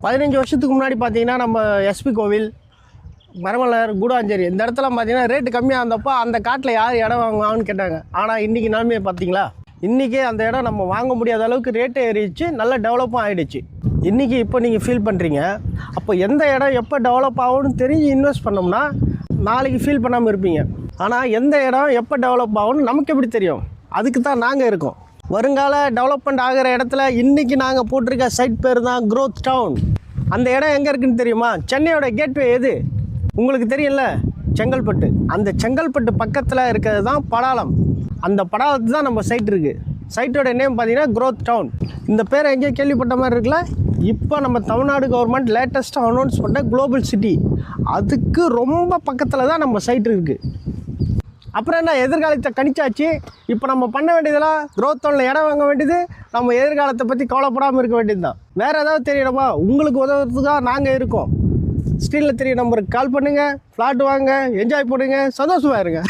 15 வருஷத்துக்கு முன்னாடி பார்த்தீங்கன்னா நம்ம எஸ்பி கோவில், மரமலர், கூடாஞ்சேரி இந்த இடத்துல பார்த்தீங்கன்னா ரேட்டு கம்மியாக இருந்தப்போ அந்த காட்டில் யார் இடம் வாங்குவாங்கன்னு கேட்டாங்க. ஆனால் இன்றைக்கி நிலமையை பார்த்தீங்களா, இன்றைக்கி அந்த இடம் நம்ம வாங்க முடியாத அளவுக்கு ரேட்டு ஏறிச்சு, நல்ல டெவலப்பும் ஆகிடுச்சு. இன்றைக்கி இப்போ நீங்கள் ஃபீல் பண்ணுறீங்க, அப்போ எந்த இடம் எப்போ டெவலப் ஆகும்னு தெரிஞ்சு இன்வெஸ்ட் பண்ணோம்னா நாளைக்கு ஃபீல் பண்ணாமல் இருப்பீங்க. ஆனால் எந்த இடம் எப்போ டெவலப் ஆகும்னு நமக்கு எப்படி தெரியும்? அதுக்கு தான் நாங்கள் இருக்கோம். வருங்கால டெவலப்மெண்ட் ஆகிற இடத்துல இன்றைக்கி நாங்கள் போட்டிருக்க சைட் பேர் தான் க்ரோத் டவுன். அந்த இடம் எங்கே இருக்குதுன்னு தெரியுமா? சென்னையோட கேட்வே எது உங்களுக்கு தெரியல? செங்கல்பட்டு. அந்த செங்கல்பட்டு பக்கத்தில் இருக்கிறது தான் படாலம். அந்த படாலத்து தான் நம்ம சைட் இருக்குது. சைட்டோட நேம் பார்த்தீங்கன்னா க்ரோத் டவுன். இந்த பேரை எங்கேயோ கேள்விப்பட்ட மாதிரி இருக்குல்ல? இப்போ நம்ம தமிழ்நாடு கவர்மெண்ட் லேட்டஸ்ட்டாக அனௌன்ஸ் பண்ண குளோபல் சிட்டி, அதுக்கு ரொம்ப பக்கத்தில் தான் நம்ம சைட் இருக்குது. அப்புறம் என்ன, எதிர்காலத்தை கணிச்சாச்சு. இப்போ நம்ம பண்ண வேண்டியதெல்லாம் க்ரோத் டவுனில் இடம் வாங்க வேண்டியது, நம்ம எதிர்காலத்தை பற்றி கவலைப்படாமல் இருக்க வேண்டியது தான். வேறு ஏதாவது தெரியணுமா? உங்களுக்கு உதவுறதுக்காக நாங்கள் இருக்கோம். ஸ்க்ரீனில் தெரிய நம்பருக்கு கால் பண்ணுங்கள், ஃப்ளாட் வாங்க, என்ஜாய் பண்ணுங்கள், சந்தோஷமாக இருங்க.